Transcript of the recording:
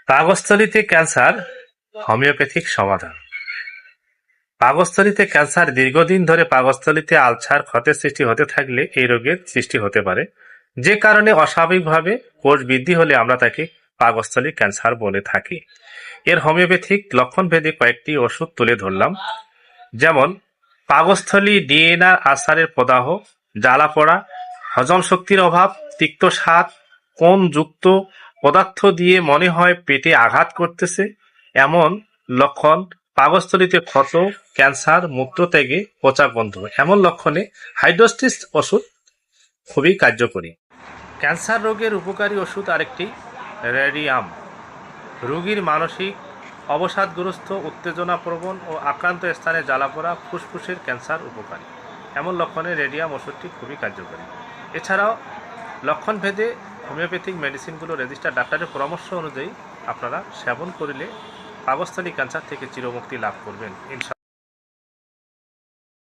পাকস্থলীতে cancer homeopathic সমাধান। পাকস্থলীতে cancer দীর্ঘদিন ধরে পাকস্থলীতে আলসার ক্ষতের সৃষ্টি হতে থাকলে এই রোগের সৃষ্টি হতে পারে, যে কারণে অস্বাভাবিকভাবে কোষ বৃদ্ধি হলে আমরা তাকে পাকস্থলী ক্যান্সার বলে থাকি। এর হোমিওপ্যাথিক লক্ষণভেদে কয়েকটি ওষুধ তুলে ধরলাম, যেমন পাকস্থলী ডিএনএ আলসারের প্রদাহ, জ্বালা পোড়া, হজম শক্তির অভাব, তিক্ত স্বাদ, কোণযুক্ত পদার্থ দিয়ে মনে হয় পেটে আঘাত করতেছে এমন লক্ষণ, পাকস্থলীতে ক্ষত, ক্যান্সার, মূত্রত্যাগে পচা গন্ধ এমন লক্ষণে হাইড্রোস্টিস ওষুধ খুবই কার্যকরী। ক্যান্সার রোগের উপকারী ওষুধ আরেকটি রেডিয়াম। রোগীর মানসিক অবসাদগ্রস্ত, উত্তেজনাপ্রবণ ও আক্রান্ত স্থানে জ্বালাপোড়া, ফুসফুসের ক্যান্সার উপকারী এমন লক্ষণে রেডিয়াম ওষুধটি খুবই কার্যকরী। এছাড়াও লক্ষণভেদে হোমিওপ্যাথিক মেডিসিনগুলো রেজিস্টার ডাক্তারের পরামর্শ অনুযায়ী আপনারা সেবন করলে পাকস্থলী ক্যান্সার থেকে চিরমুক্তি লাভ করবেন ইনশাআল্লাহ।